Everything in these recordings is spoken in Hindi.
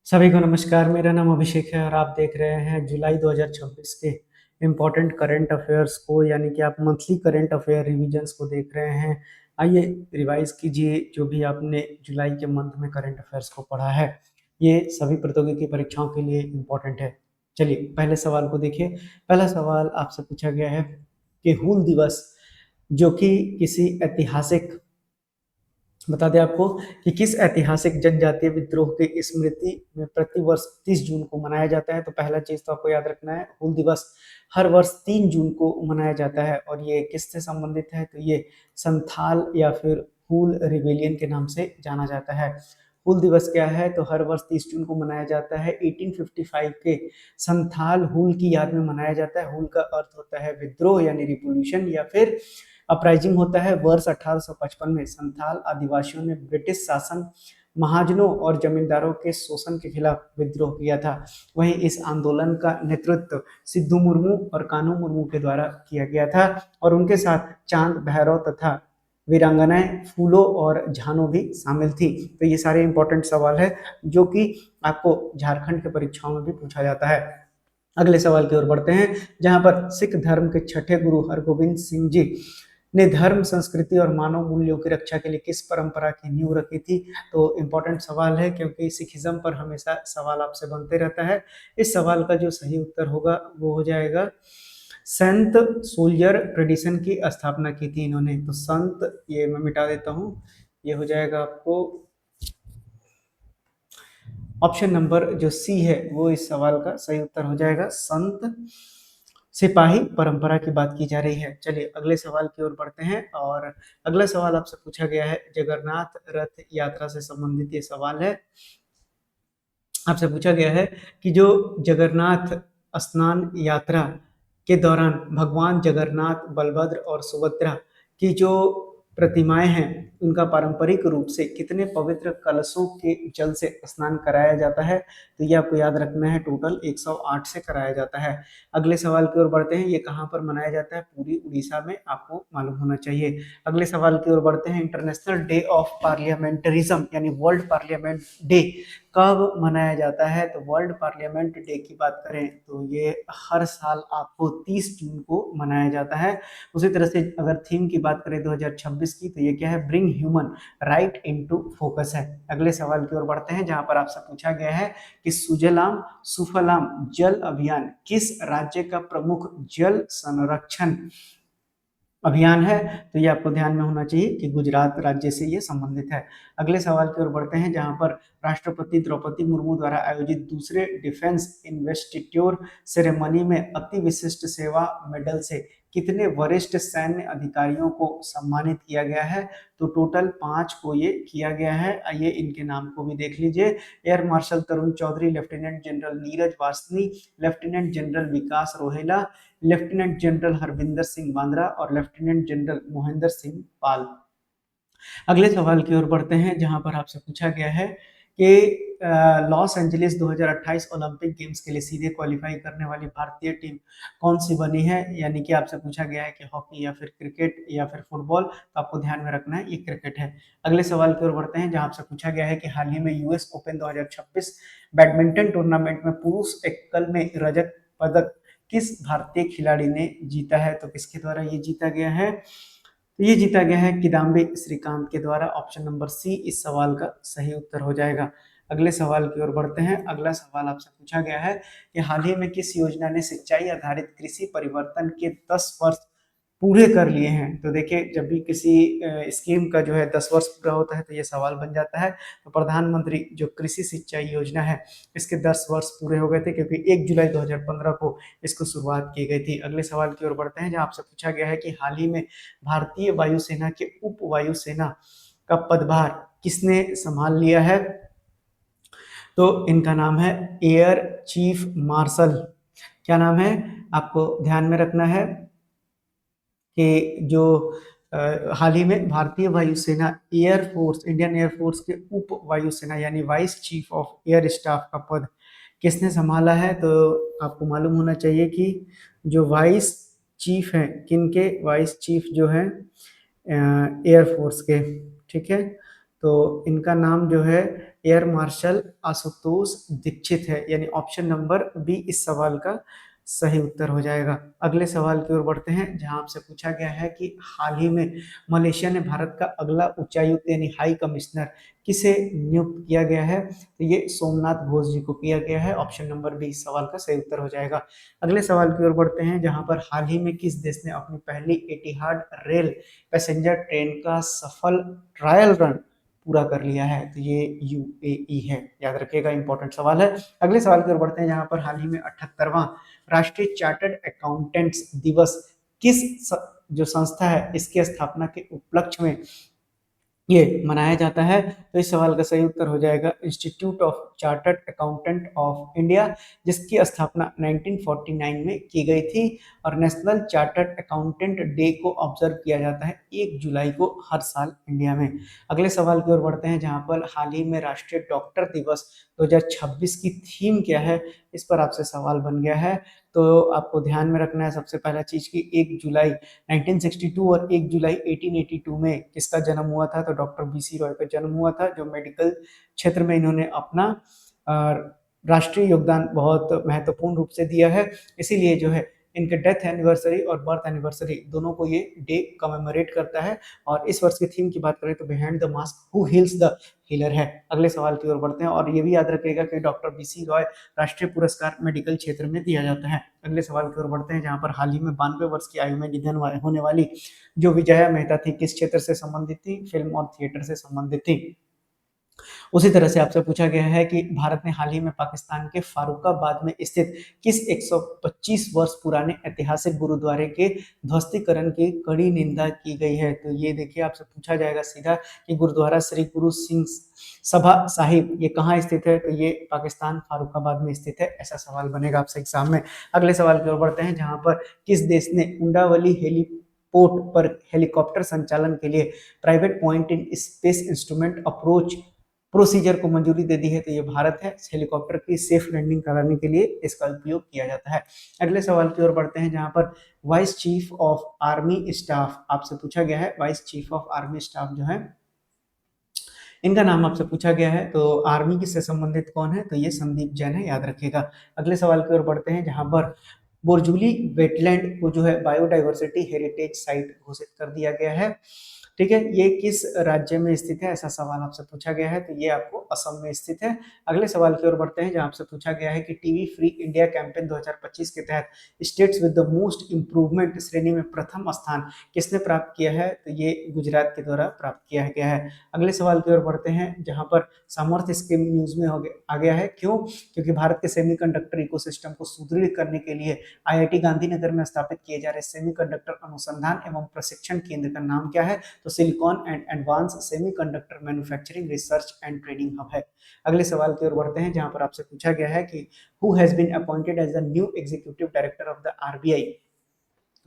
सभी को नमस्कार। मेरा नाम अभिषेक है और आप देख रहे हैं जुलाई 2026 के इम्पोर्टेंट करंट अफेयर्स को, यानी कि आप मंथली करंट अफेयर रिविजन्स को देख रहे हैं। आइए रिवाइज कीजिए जो भी आपने जुलाई के मंथ में करंट अफेयर्स को पढ़ा है। ये सभी प्रतियोगिकी परीक्षाओं के लिए इम्पोर्टेंट है। चलिए पहले सवाल को देखिए। पहला सवाल आपसे पूछा गया है कि हूल दिवस जो कि किसी ऐतिहासिक, बता दें आपको कि किस ऐतिहासिक जनजातीय विद्रोह की स्मृति में प्रतिवर्ष 30 जून को मनाया जाता है। तो पहला चीज तो आपको याद रखना है, हूल दिवस हर वर्ष 3 जून को मनाया जाता है। और ये किससे संबंधित है? तो ये संथाल या फिर हूल रिबेलियन के नाम से जाना जाता है। हूल दिवस क्या है? तो हर वर्ष 30 जून को मनाया जाता है। 1855 के संथाल हूल की याद में मनाया जाता है। हूल का अर्थ होता है विद्रोह यानी रिवोल्यूशन या फिर अपराइजिंग होता है। वर्ष 1855 में संथाल आदिवासियों ने ब्रिटिश शासन, महाजनों और जमींदारों के शोषण के खिलाफ विद्रोह किया था। वहीं इस आंदोलन का नेतृत्व सिद्धू मुर्मू और कान्हू मुर्मू के द्वारा किया गया था और उनके साथ चांद, भैरव तथा वीरांगनाएं फूलो और झानो भी शामिल थी। तो ये सारे इंपॉर्टेंट सवाल है जो कि आपको झारखंड के परीक्षाओं में भी पूछा जाता है। अगले सवाल की ओर बढ़ते हैं, जहां पर सिख धर्म के छठे गुरु हरगोविंद सिंह जी ने धर्म, संस्कृति और मानव मूल्यों की रक्षा के लिए किस परंपरा की नींव रखी थी। तो इम्पोर्टेंट सवाल है क्योंकि सिखिज्म पर हमेशा सवाल आपसे बनते रहता है। इस सवाल का जो सही उत्तर होगा वो हो जाएगा संत सोल्जर ट्रेडिशन की स्थापना की थी इन्होंने। तो संत, ये मैं मिटा देता हूँ, ये हो जाएगा आपको ऑप्शन नंबर जो सी है वो इस सवाल का सही उत्तर हो जाएगा। संत सिपाही परंपरा की बात की जा रही है। चलिए अगले सवाल की ओर बढ़ते हैं और अगला सवाल आपसे पूछा गया है जगन्नाथ रथ यात्रा से संबंधित ये सवाल है। आपसे पूछा गया है कि जो जगन्नाथ स्नान यात्रा के दौरान भगवान जगन्नाथ, बलभद्र और सुभद्रा की जो प्रतिमाएं हैं उनका पारंपरिक रूप से कितने पवित्र कलशों के जल से स्नान कराया जाता है। तो ये आपको याद रखना है, टोटल 108 से कराया जाता है। अगले सवाल की ओर बढ़ते हैं, ये कहाँ पर मनाया जाता है? पूरी उड़ीसा में, आपको मालूम होना चाहिए। अगले सवाल की ओर बढ़ते हैं, इंटरनेशनल डे ऑफ पार्लियामेंटरिज्म यानी वर्ल्ड पार्लियामेंट डे कब मनाया जाता है? तो वर्ल्ड पार्लियामेंट डे की बात करें तो ये हर साल आपको 30 जून को मनाया जाता है। उसी तरह से अगर थीम की बात करें 2026 की, तो ये क्या है? Bring human right into focus है। अगले सवाल की ओर बढ़ते हैं, जहां पर आपसे पूछा गया है कि सुजलाम सुफलाम जल अभियान किस राज्य का प्रमुख जल संरक्षण अभियान है? तो ये आपको ध्यान में होना चाहिए कि गुजरात राज्य से ये संबंधित है। अगले सवाल की ओर बढ़ते हैं, जहां पर राष्ट्रपति द्रौपदी मुर्मू द्वारा आयोजित दूसरे डिफेंस इन्वेस्टिट्योर सेरेमनी में अति विशिष्ट सेवा मेडल से कितने वरिष्ठ सैन्य अधिकारियों को सम्मानित किया गया है? तो टोटल 5 को ये किया गया है। आइए इनके नाम को भी देख लीजिए। Air marshal Tarun Chaudhary, lieutenant general Neeraj Vasni, lieutenant general Vikas Rohela, lieutenant general Harvinder Singh Bandra और लेफ्टिनेंट जनरल मोहिंदर सिंह पाल। अगले सवाल की ओर बढ़ते हैं, जहां पर आपसे पूछा गया है कि लॉस एंजलिस 2028 ओलंपिक गेम्स के लिए सीधे क्वालिफाई करने वाली भारतीय टीम कौन सी बनी है? यानी कि आपसे पूछा गया है कि हॉकी या फिर क्रिकेट या फिर फुटबॉल, तो आपको ध्यान में रखना है ये क्रिकेट है। अगले सवाल की ओर बढ़ते हैं, जहां आपसे पूछा गया है कि हाल ही में यूएस ओपन 2026 बैडमिंटन टूर्नामेंट में पुरुष एकल में रजत पदक किस भारतीय खिलाड़ी ने जीता है? तो किसके द्वारा ये जीता गया है? तो ये जीता गया है किदाम्बी श्रीकांत के द्वारा। ऑप्शन नंबर सी इस सवाल का सही उत्तर हो जाएगा। अगले सवाल की ओर बढ़ते हैं। अगला सवाल आपसे पूछा गया है कि हाल ही में किस योजना ने सिंचाई आधारित कृषि परिवर्तन के 10 वर्ष पूरे कर लिए हैं? तो देखिए, जब भी किसी स्कीम का जो है 10 वर्ष पूरा होता है तो ये सवाल बन जाता है। तो प्रधानमंत्री जो कृषि सिंचाई योजना है इसके 10 वर्ष पूरे हो गए थे, क्योंकि 1 जुलाई 2015 को इसको शुरुआत की गई थी। अगले सवाल की ओर बढ़ते हैं, जहां आपसे पूछा गया है कि हाल ही में भारतीय वायुसेना के उप वायुसेना का पदभार किसने संभाल लिया है? तो इनका नाम है एयर चीफ मार्शल। क्या नाम है? आपको ध्यान में रखना है कि जो हाल ही में भारतीय वायुसेना एयरफोर्स, इंडियन एयरफोर्स के उप वायुसेना यानी vice chief of air staff का पद किसने संभाला है? तो आपको मालूम होना चाहिए कि जो वाइस चीफ है, किनके वाइस चीफ जो है एयरफोर्स के, ठीक है, तो इनका नाम जो है एयर मार्शल आशुतोष दीक्षित है, यानी ऑप्शन नंबर बी इस सवाल का सही उत्तर हो जाएगा। अगले सवाल की ओर बढ़ते हैं, जहां आपसे पूछा गया है कि हाल ही में मलेशिया ने भारत का अगला उच्चायुक्त यानी हाई कमिश्नर किसे नियुक्त किया गया है, तो ये सोमनाथ घोष जी को किया गया है। ऑप्शन नंबर बी इस सवाल का सही उत्तर हो जाएगा। अगले सवाल की ओर बढ़ते हैं, जहां पर हाल ही में किस देश ने अपनी पहली एटिहाद रेल पैसेंजर ट्रेन का सफल ट्रायल रन पूरा कर लिया है, तो ये यूएई है। याद रखिएगा, इंपॉर्टेंट सवाल है। अगले सवाल की ओर बढ़ते हैं, जहां पर हाल ही में 78वां राष्ट्रीय चार्टर्ड अकाउंटेंट्स दिवस किस जो संस्था है इसकी स्थापना के उपलक्ष्य में ये मनाया जाता है, तो इस सवाल का सही उत्तर हो जाएगा institute of chartered accountant of India, जिसकी स्थापना 1949 में की गई थी। और नेशनल चार्टर्ड अकाउंटेंट डे को ऑब्जर्व किया जाता है 1 जुलाई को हर साल इंडिया में। अगले सवाल की ओर बढ़ते हैं, जहां पर हाल ही में राष्ट्रीय डॉक्टर दिवस 2026 की थीम क्या है, इस पर आपसे सवाल बन गया है। तो आपको ध्यान में रखना है सबसे पहला चीज की 1 जुलाई 1962 और 1 जुलाई 1882 में किसका जन्म हुआ था, तो डॉक्टर बीसी रॉय का जन्म हुआ था, जो मेडिकल क्षेत्र में इन्होंने अपना राष्ट्रीय योगदान बहुत महत्वपूर्ण रूप से दिया है। इसीलिए जो है इनके डेथ एनिवर्सरी और बर्थ एनिवर्सरी दोनों को ये डे कमेमोरेट करता है। और इस वर्ष की थीम की बात करें तो behind the mask who heels the healer है। अगले सवाल की ओर बढ़ते हैं, और ये भी याद रखिएगा कि डॉक्टर बीसी रॉय राष्ट्रीय पुरस्कार मेडिकल क्षेत्र में दिया जाता है। अगले सवाल की ओर बढ़ते हैं, जहां पर हाल ही में 92 वर्ष की आयु में निधन होने वाली जो विजया मेहता थी, किस क्षेत्र से संबंधित थी, फिल्म और थिएटर से संबंधित थी। उसी तरह से आपसे पूछा गया है कि भारत ने हाल ही में पाकिस्तान के फारुखाबाद में स्थित किस 125 वर्ष पुराने ऐतिहासिक गुरुद्वारे के ध्वस्तीकरण की कड़ी निंदा की गई है, तो ये देखिए आपसे पूछा जाएगा सीधा कि गुरुद्वारा श्री गुरु सिंह सभा साहिब ये कहाँ स्थित है, तो ये पाकिस्तान फारुखाबाद में स्थित है। ऐसा सवाल बनेगा आपसे एग्जाम में। अगले सवाल की ओर बढ़ते हैं, जहां पर किस देश ने उंडावली हेलीपोर्ट पर हेलीकॉप्टर संचालन के लिए private point in space instrument approach procedure को मंजूरी दे दी है, तो ये भारत है। हेलीकॉप्टर की सेफ लैंडिंग कराने के लिए इसका उपयोग किया जाता है। अगले सवाल की ओर बढ़ते हैं, जहां पर vice chief of army staff आपसे पूछा गया है। Vice chief of army staff जो है इनका नाम आपसे पूछा गया है, तो आर्मी से संबंधित कौन है, तो ये संदीप जैन है, याद रखिएगा। अगले सवाल की ओर बढ़ते हैं, जहां पर बोरजूली वेटलैंड को जो है बायोडाइवर्सिटी हेरिटेज साइट घोषित कर दिया गया है। ठीक है, ये किस राज्य में स्थित है, ऐसा सवाल आपसे पूछा गया है, तो ये आपको असम में स्थित है। अगले सवाल की ओर बढ़ते हैं, जहां आपसे पूछा गया है कि टीवी फ्री इंडिया कैंपेन 2025 के तहत states with the most improvement श्रेणी में प्रथम स्थान किसने प्राप्त किया है, तो ये गुजरात के द्वारा प्राप्त किया गया है। अगले सवाल की ओर बढ़ते हैं, जहां पर सामर्थ्य स्कीम न्यूज में आ गया है, क्यों, क्योंकि भारत के सेमीकंडक्टर इकोसिस्टम को सुदृढ़ करने के लिए आईआईटी गांधीनगर में स्थापित किए जा रहे सेमीकंडक्टर अनुसंधान एवं प्रशिक्षण केंद्र का नाम क्या है, तो silicon and advance semiconductor manufacturing research and training hub है। अगले सवाल की ओर बढ़ते हैं, जहां पर आपसे पूछा गया है कि who has been appointed as the new executive director of the RBI,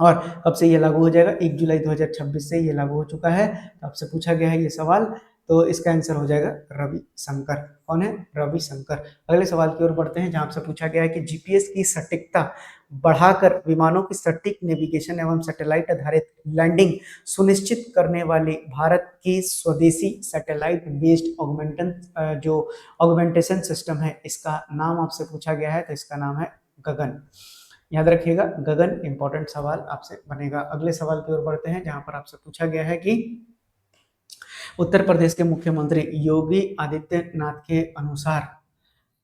और कब से ये लागू हो जाएगा, 1 जुलाई 2026 से ये लागू हो चुका है। तो आपसे पूछा गया है ये सवाल, तो इसका आंसर हो जाएगा रवि शंकर। कौन है, रवि शंकर। अगले सवाल की ओर बढ़ते हैं, जहां आपसे पूछा गया है कि जीपीएस की सटीकता बढ़ाकर विमानों की सटीक नेविगेशन एवं सैटेलाइट आधारित लैंडिंग सुनिश्चित करने वाली भारत की स्वदेशी सैटेलाइट बेस्ड ऑगमेंटेशन सिस्टम है, इसका नाम आपसे पूछा गया है, तो इसका नाम है गगन। याद रखिएगा, गगन इंपॉर्टेंट सवाल आपसे बनेगा। अगले सवाल की ओर बढ़ते हैं, जहां पर आपसे पूछा गया है कि उत्तर प्रदेश के मुख्यमंत्री योगी आदित्यनाथ के अनुसार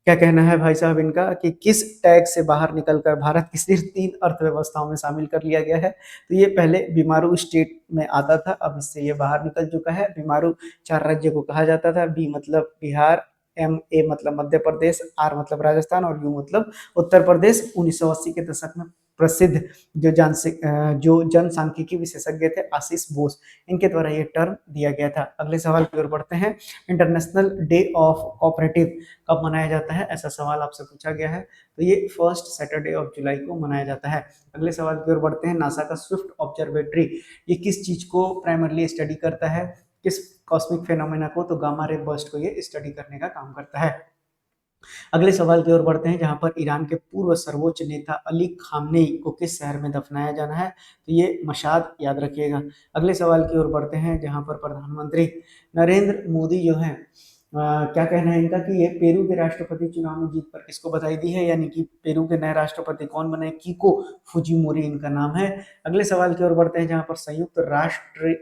क्या कहना है भाई साहब इनका, कि किस टैग से बाहर निकलकर भारत की सिर्फ 3 अर्थव्यवस्थाओं में शामिल कर लिया गया है, तो ये पहले बीमारू स्टेट में आता था, अब इससे ये बाहर निकल चुका है। बीमारू 4 राज्य को कहा जाता था, बी मतलब बिहार, एम ए मतलब मध्य प्रदेश, आर मतलब राजस्थान और यू मतलब उत्तर प्रदेश। 1980 के दशक में प्रसिद्ध जो जनसांख्यिकी विशेषज्ञ थे आशीष बोस, इनके द्वारा ये टर्म दिया गया था। अगले सवाल की ओर बढ़ते हैं, इंटरनेशनल डे ऑफ कोऑपरेटिव कब मनाया जाता है, ऐसा सवाल आपसे पूछा गया है, तो ये फर्स्ट सैटरडे ऑफ जुलाई को मनाया जाता है। अगले सवाल की ओर बढ़ते हैं, नासा का स्विफ्ट ऑब्जर्वेटरी ये किस चीज को प्राइमरली स्टडी करता है, किस कॉस्मिक फेनोमेना को, तो गामा रे बर्स्ट को ये स्टडी करने का काम करता है। अगले सवाल की ओर बढ़ते हैं, जहां पर ईरान के पूर्व सर्वोच्च नेता अली खामनेई को किस शहर में दफनाया जाना है, तो ये मशाद, याद रखिएगा। अगले सवाल की ओर बढ़ते हैं, जहां पर प्रधानमंत्री नरेंद्र मोदी जो है क्या कहना है इनका कि ये पेरू के राष्ट्रपति चुनाव में जीत पर किसको बधाई दी है, यानी कि पेरू के नए राष्ट्रपति कौन बने, कीको फुजिमोरी इनका नाम है। अगले सवाल की ओर बढ़ते हैं, जहां पर संयुक्त राष्ट्र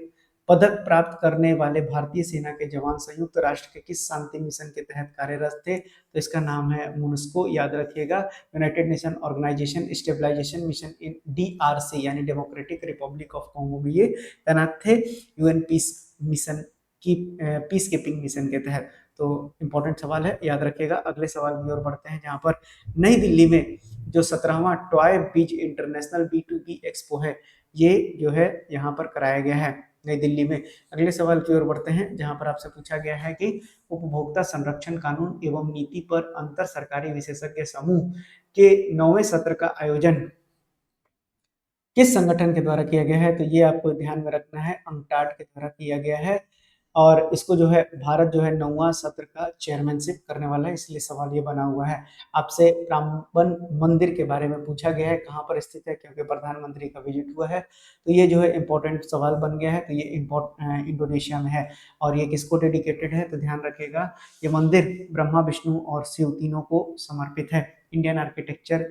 पदक प्राप्त करने वाले भारतीय सेना के जवान संयुक्त राष्ट्र के किस शांति मिशन के तहत कार्यरत थे, तो इसका नाम है मुनस्को, याद रखिएगा। United Nation Organization Stabilization Mission in DRC यानी डेमोक्रेटिक रिपब्लिक ऑफ कॉन्गो में ये तैनात थे, यूएन पीस मिशन की पीस कीपिंग मिशन के तहत। तो इंपॉर्टेंट सवाल है, याद रखिएगा। अगले सवाल की ओर बढ़ते हैं, जहां पर नई दिल्ली में जो 17वां टॉय बीज इंटरनेशनल B2B एक्सपो है, ये जो है यहाँ पर कराया गया है नई दिल्ली में। अगले सवाल की ओर बढ़ते हैं, जहां पर आपसे पूछा गया है कि उपभोक्ता संरक्षण कानून एवं नीति पर अंतर सरकारी विशेषज्ञ समूह के 9वें सत्र का आयोजन किस संगठन के द्वारा किया गया है, तो ये आपको ध्यान में रखना है, अंकटाड के द्वारा किया गया है। और इसको जो है भारत जो है 9वां सत्र का चेयरमैनशिप करने वाला है, इसलिए सवाल ये बना हुआ है। आपसे रामबन मंदिर के बारे में पूछा गया है, कहाँ पर स्थित है, क्योंकि प्रधानमंत्री का विजिट हुआ है, तो ये जो है इंपॉर्टेंट सवाल बन गया है। तो ये इंडोनेशिया में है और ये किसको डेडिकेटेड है, तो ध्यान रखिएगा, ये मंदिर ब्रह्मा विष्णु और शिव तीनों को समर्पित है। इंडियन आर्किटेक्चर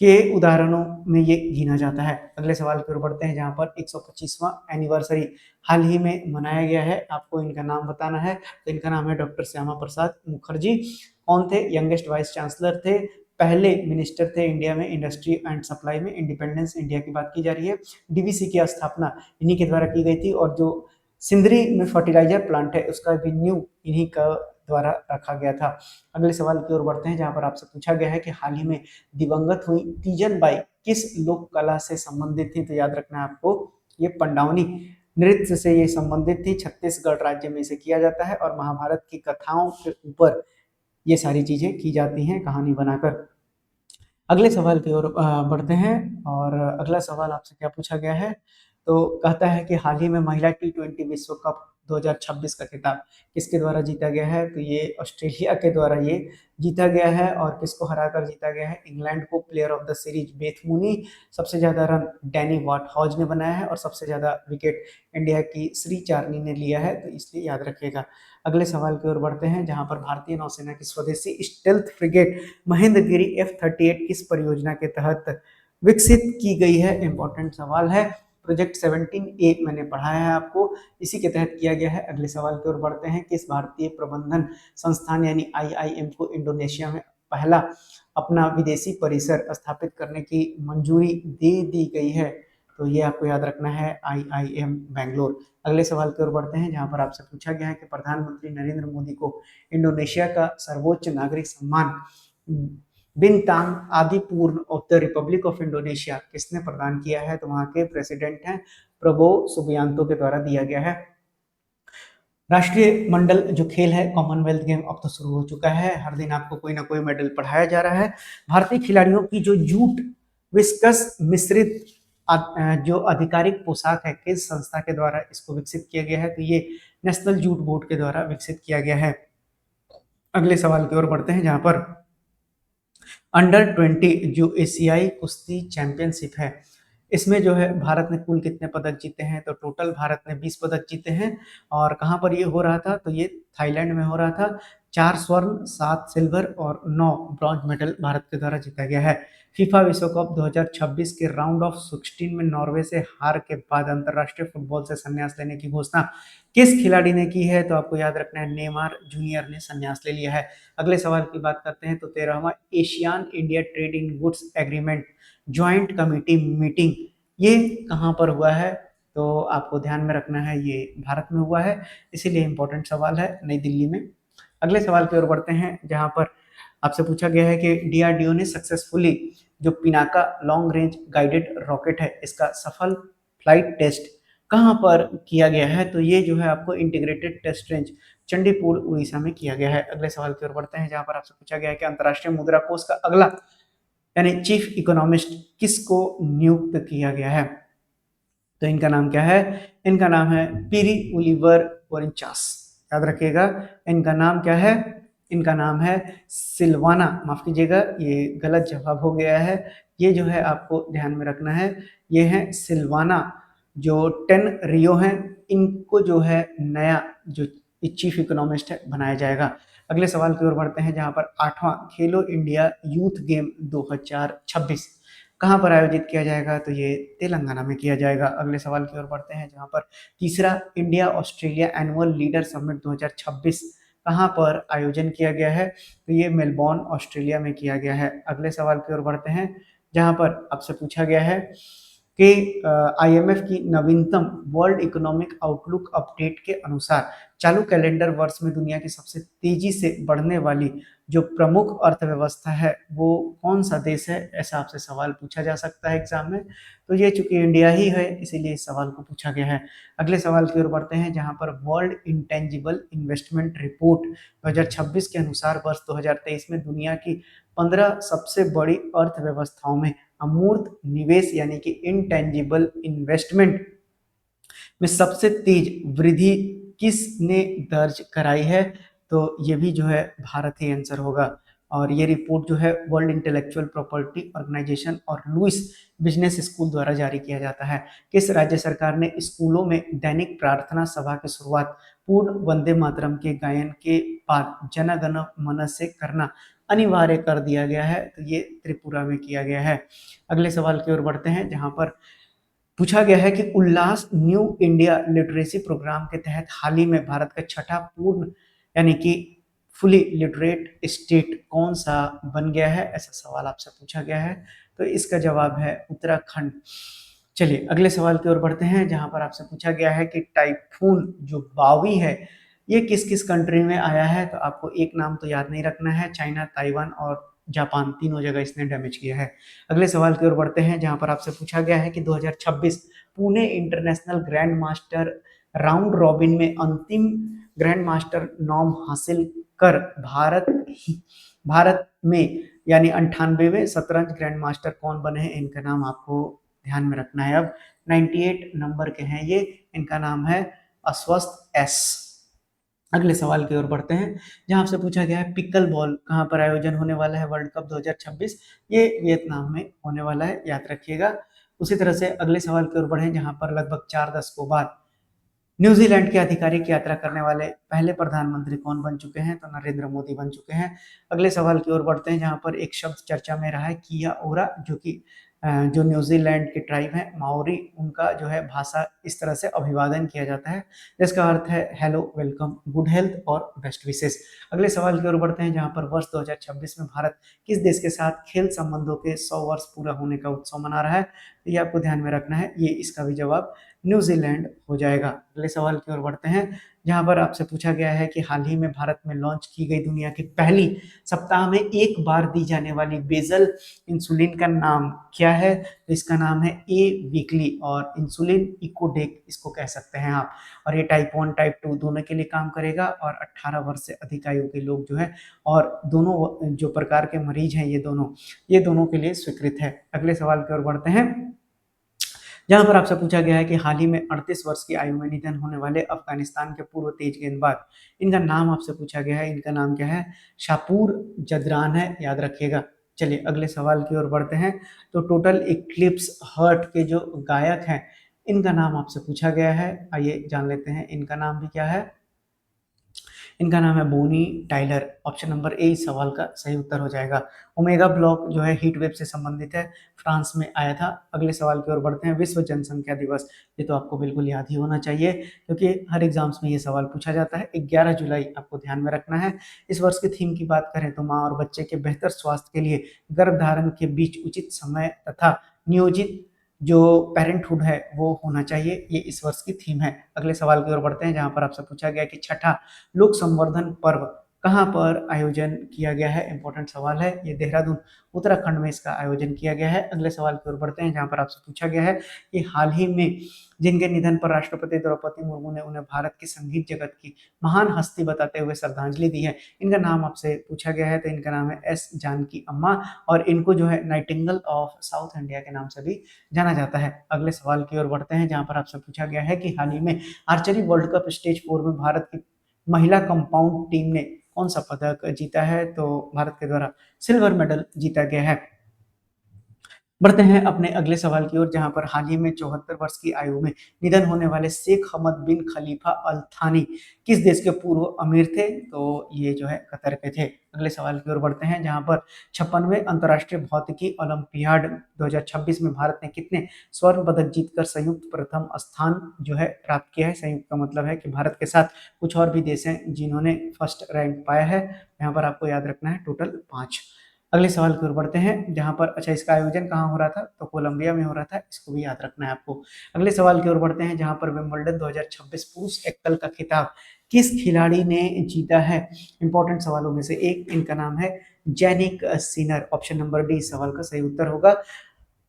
के उदाहरणों में ये गिना जाता है। अगले सवाल की ओर बढ़ते हैं, जहां पर 125वां एनिवर्सरी हाल ही में मनाया गया है, आपको इनका नाम बताना है। तो इनका नाम है डॉक्टर श्यामा प्रसाद मुखर्जी। कौन थे, यंगेस्ट वाइस चांसलर थे, पहले मिनिस्टर थे इंडिया में इंडस्ट्री एंड सप्लाई में, इंडिपेंडेंस इंडिया की बात की जा रही है। डीवीसी की स्थापना इन्हीं के द्वारा की गई थी, और जो सिंदरी में फर्टिलाइजर प्लांट है उसका भी न्यू इन्हीं का द्वारा रखा गया था। अगले सवाल की ओर बढ़ते हैं, जहां पर आपसे पूछा गया है कि हाल ही में दिवंगत हुई तीजन बाई किस लोक कला से संबंधित थी, तो याद रखना है आपको, ये पंडावनी नृत्य से ये संबंधित थी। छत्तीसगढ़ राज्य में इसे किया जाता है और महाभारत की कथाओं के ऊपर ये सारी चीजें की जाती हैं कहानी बनाकर। अगले सवाल की ओर बढ़ते हैं, और अगला सवाल आपसे क्या पूछा गया है, तो कहता है कि हाल ही में महिला T20 विश्व कप 2026 का खिताब किसके द्वारा जीता गया है, तो ये ऑस्ट्रेलिया के द्वारा ये जीता गया है। और किसको हराकर जीता गया है, इंग्लैंड को। Player of the series Beth Mooney, सबसे ज्यादा रन डैनी वाटहॉज ने बनाया है, और सबसे ज्यादा विकेट इंडिया की श्री चारनी ने लिया है, तो इसलिए याद रखिएगा। अगले सवाल की ओर बढ़ते हैं, जहां पर भारतीय नौसेना की स्वदेशी स्टेल्थ फ्रिगेट महेंद्रगिरी F-38 किस परियोजना के तहत विकसित की गई है, इंपॉर्टेंट सवाल है। प्रोजेक्ट 17A मैंने पढ़ाया है आपको, इसी के तहत किया गया है। अगले सवाल की ओर बढ़ते हैं, किस भारतीय प्रबंधन संस्थान यानी IIM को इंडोनेशिया में पहला अपना विदेशी परिसर स्थापित करने की मंजूरी दे दी गई है, तो ये आपको याद रखना है, IIM बेंगलोर। अगले सवाल की ओर बढ़ते हैं, जहां पर आपसे पूछा गया है कि प्रधानमंत्री नरेंद्र मोदी को इंडोनेशिया का सर्वोच्च नागरिक सम्मान Bintang Adipurna of the Republic of Indonesia किसने प्रदान किया है, तो वहां के प्रेसिडेंट हैं प्रबोवो सुबियांतो के द्वारा दिया गया है। राष्ट्रीय मंडल जो खेल है कॉमनवेल्थ गेम अब तो शुरू हो चुका है, हर दिन आपको कोई ना कोई मेडल पढ़ाया जा रहा है। भारतीय खिलाड़ियों की जो जूट विस्कस मिश्रित जो आधिकारिक पोशाक है, किस संस्था के द्वारा इसको विकसित किया गया है, तो ये नेशनल जूट बोर्ड के द्वारा विकसित किया गया है। अगले सवाल की ओर बढ़ते हैं, जहां पर अंडर 20 जो एशियाई कुश्ती चैंपियनशिप है, इसमें जो है भारत ने कुल कितने पदक जीते हैं, तो टोटल भारत ने 20 पदक जीते हैं। और कहाँ पर ये हो रहा था, तो ये थाईलैंड में हो रहा था। 4 स्वर्ण, 7 सिल्वर और 9 ब्रॉन्ज मेडल भारत के द्वारा जीता गया है। फीफा विश्व कप 2026 के राउंड ऑफ 16 में नॉर्वे से हार के बाद अंतरराष्ट्रीय फुटबॉल से संन्यास लेने की घोषणा किस खिलाड़ी ने की है, तो आपको याद रखना है, नेमार जूनियर ने संन्यास ले लिया है। अगले सवाल की बात करते हैं, तो 13वां ASEAN India trade in goods agreement joint committee meeting ये कहाँ पर हुआ है, तो आपको ध्यान में रखना है, ये भारत में हुआ है, इसीलिए इंपॉर्टेंट सवाल है, नई दिल्ली में। अगले सवाल की ओर बढ़ते हैं, जहां पर आपसे पूछा गया है कि DRDO ने सक्सेसफुली जो Pinaka long range guided rocket है, इसका सफल फ्लाइट टेस्ट कहाँ पर किया गया है, तो ये जो है आपको integrated test range Chandipur Orissa में किया गया है। अगले सवाल की ओर बढ़ते हैं, जहां पर आपसे पूछा गया है कि अंतर्राष्ट्रीय मुद्रा कोष का अगला यानी चीफ इकोनॉमिस्ट किसको नियुक्त किया गया है, तो इनका नाम क्या है, इनका नाम है पीरी ओलिवर ओरेंचास, याद रखिएगा। इनका नाम क्या है, इनका नाम है सिल्वाना, माफ कीजिएगा ये गलत जवाब हो गया है, ये जो है आपको ध्यान में रखना है, ये है सिल्वाना जो 10 रियो है, इनको जो है नया जो चीफ इकोनॉमिस्ट है बनाया जाएगा। अगले सवाल की ओर बढ़ते हैं, जहां पर 8वां खेलो इंडिया यूथ गेम 2026 कहां पर आयोजित किया जाएगा, तो ये तेलंगाना में किया जाएगा। अगले सवाल की ओर बढ़ते हैं, जहां पर तीसरा India Australia annual leader summit 2026 कहां पर आयोजन किया गया है, तो ये मेलबोर्न ऑस्ट्रेलिया में किया गया है। अगले सवाल की ओर बढ़ते हैं, जहां पर आपसे पूछा गया है कि आईएमएफ की नवीनतम वर्ल्ड इकोनॉमिक आउटलुक अपडेट के अनुसार चालू कैलेंडर वर्ष में दुनिया की सबसे तेजी से बढ़ने वाली जो प्रमुख अर्थव्यवस्था है वो कौन सा देश है, ऐसा आपसे सवाल पूछा जा सकता है एग्जाम में। तो ये चूंकि इंडिया ही है इसीलिए इस सवाल को पूछा गया है। अगले सवाल की ओर बढ़ते हैं, जहां पर वर्ल्ड इंटेंजिबल इन्वेस्टमेंट रिपोर्ट 2026 के अनुसार वर्ष 2023 में दुनिया की 15 सबसे बड़ी अर्थव्यवस्थाओं में अमूर्त निवेश यानी कि इंटेंजिबल इन्वेस्टमेंट में सबसे तेज वृद्धि किसने दर्ज कराई है, तो ये भी जो है भारत ही आंसर होगा। और ये रिपोर्ट जो है वर्ल्ड इंटेलेक्चुअल प्रॉपर्टी ऑर्गेनाइजेशन और लुइस बिजनेस स्कूल द्वारा जारी किया जाता है। किस राज्य सरकार ने स्कूलों में दैनिक प्रार्थना सभा की शुरुआत पूर्ण वंदे मातरम के गायन के बाद जन गण मन से करना अनिवार्य कर दिया गया है, तो ये त्रिपुरा में किया गया है। अगले सवाल की ओर बढ़ते हैं, जहां पर पूछा गया है कि उल्लास न्यू इंडिया लिटरेसी प्रोग्राम के तहत हाल ही में भारत का छठा पूर्ण यानी कि फुली लिटरेट स्टेट कौन सा बन गया है, ऐसा सवाल आपसे पूछा गया है। तो इसका जवाब है उत्तराखंड। चलिए अगले सवाल की ओर बढ़ते हैं, जहां पर आपसे पूछा गया है कि टाइफून जो बावी है ये किस किस कंट्री में आया है, तो आपको एक नाम तो याद नहीं रखना है, चाइना, ताइवान और जापान तीनों जगह इसने डैमेज किया है। अगले सवाल की ओर बढ़ते हैं, जहां पर आपसे पूछा गया है कि 2026 Pune international grand master round robin में अंतिम ग्रैंड मास्टर नॉम हासिल कर भारत में यानी 98वें शतरंज ग्रैंड मास्टर कौन बने हैं, इनका नाम आपको ध्यान में रखना है। अब 98 नंबर के हैं ये, इनका नाम है अस्वस्थ एस। अगले सवाल की ओर बढ़ते हैं, जहां आपसे पूछा गया है पिकल बॉल कहां पर आयोजन होने वाला है वर्ल्ड कप 2026, ये वियतनाम में होने वाला है, याद रखिएगा। उसी तरह से अगले सवाल की ओर बढ़े, जहां पर लगभग 4 दशकों बाद न्यूजीलैंड की आधिकारिक यात्रा करने वाले पहले प्रधानमंत्री कौन बन चुके हैं, तो नरेंद्र मोदी बन चुके हैं। अगले सवाल की ओर बढ़ते हैं, जहां पर एक शब्द चर्चा में रहा है किया ओरा, जो कि जो न्यूजीलैंड के ट्राइब है माओरी, उनका जो है भाषा इस तरह से अभिवादन किया जाता है जिसका अर्थ है हेलो, वेलकम, गुड हेल्थ और बेस्ट विशेष। अगले सवाल की ओर बढ़ते हैं, जहां पर वर्ष 2026 में भारत किस देश के साथ खेल संबंधों के 100 वर्ष पूरा होने का उत्सव मना रहा है, तो ये आपको ध्यान में रखना है, ये इसका भी जवाब न्यूजीलैंड हो जाएगा। अगले सवाल की ओर बढ़ते हैं, जहां पर आपसे पूछा गया है कि हाल ही में भारत में लॉन्च की गई दुनिया की पहली सप्ताह में एक बार दी जाने वाली बेजल इंसुलिन का नाम क्या है, तो इसका नाम है ए वीकली और इंसुलिन इकोडेक इसको कह सकते हैं आप। और ये टाइप 1 टाइप 2 दोनों के लिए काम करेगा और 18 वर्ष से अधिक आयु के लोग जो है और दोनों जो प्रकार के मरीज हैं ये दोनों के लिए स्वीकृत है। अगले सवाल की ओर बढ़ते हैं, जहां पर आपसे पूछा गया है कि हाल ही में 38 वर्ष की आयु में निधन होने वाले अफगानिस्तान के पूर्व तेज गेंदबाज, इनका नाम आपसे पूछा गया है, इनका नाम क्या है, शापूर जदरान है, याद रखिएगा। चलिए अगले सवाल की ओर बढ़ते हैं, तो टोटल इक्लिप्स हर्ट के जो गायक हैं इनका नाम आपसे पूछा गया है, आइए जान लेते हैं इनका नाम भी क्या है। इनका नाम है बोनी टाइलर, ऑप्शन नंबर ए इस सवाल का सही उत्तर हो जाएगा। ओमेगा ब्लॉक जो है हीट वेव से संबंधित है, फ्रांस में आया था। अगले सवाल की ओर बढ़ते हैं, विश्व जनसंख्या दिवस, ये तो आपको बिल्कुल याद ही होना चाहिए क्योंकि हर एग्जाम्स में ये सवाल पूछा जाता है। 11 जुलाई आपको ध्यान में रखना है। इस वर्ष की थीम की बात करें तो माँ और बच्चे के बेहतर स्वास्थ्य के लिए गर्भधारण के बीच उचित समय तथा नियोजित जो पेरेंटहुड है वो होना चाहिए, ये इस वर्ष की थीम है। अगले सवाल की ओर बढ़ते हैं, जहां पर आपसे पूछा गया कि छठा लोक संवर्धन पर्व कहां पर आयोजन किया गया है, इंपॉर्टेंट सवाल है, ये देहरादून उत्तराखंड में इसका आयोजन किया गया है। अगले सवाल की ओर बढ़ते हैं, जहां पर आपसे पूछा गया है कि हाल ही में जिनके निधन पर राष्ट्रपति द्रौपदी मुर्मू ने उन्हें भारत की संगीत जगत की महान हस्ती बताते हुए श्रद्धांजलि दी है, इनका नाम आपसे पूछा गया है, तो इनका नाम है एस जानकी अम्मा और इनको जो है नाइटिंगेल ऑफ साउथ इंडिया के नाम से भी जाना जाता है। अगले सवाल की ओर बढ़ते हैं, जहां पर आपसे पूछा गया है कि हाल ही में आर्चरी वर्ल्ड कप स्टेज 4 में भारत की महिला कंपाउंड टीम ने कौन सा पदक जीता है, तो भारत के द्वारा सिल्वर मेडल जीता गया है। बढ़ते हैं अपने अगले सवाल की ओर, जहां पर हाल ही में 74 वर्ष की आयु में निधन होने वाले शेख हमद बिन खलीफा अल थानी किस देश के पूर्व अमीर थे? तो ये जो है कतर के थे। अगले सवाल की ओर बढ़ते हैं, जहां पर 56वें अंतर्राष्ट्रीय भौतिकी ओलंपियाड 2026 में भारत ने कितने स्वर्ण पदक जीतकर संयुक्त प्रथम स्थान जो है प्राप्त किया है? संयुक्त का मतलब है कि भारत के साथ कुछ और भी देश हैं जिन्होंने फर्स्ट रैंक पाया है। यहाँ पर आपको याद रखना है टोटल 5। अगले सवाल की ओर बढ़ते हैं, जहां पर अच्छा इसका आयोजन कहाँ हो रहा था? तो कोलंबिया में हो रहा था, इसको भी याद रखना है आपको। अगले सवाल की ओर बढ़ते हैं, जहां पर विंबलडन 2026 पुरुष एकल का खिताब किस खिलाड़ी ने जीता है? इंपॉर्टेंट सवालों में से एक, इनका नाम है Jannik Sinner. Option number D इस सवाल का सही उत्तर होगा।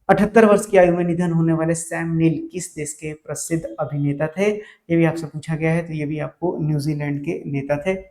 78 वर्ष की आयु में निधन होने वाले सैम नील किस देश के प्रसिद्ध अभिनेता थे? ये भी आपसे पूछा गया है, तो ये भी आपको न्यूजीलैंड के नेता थे।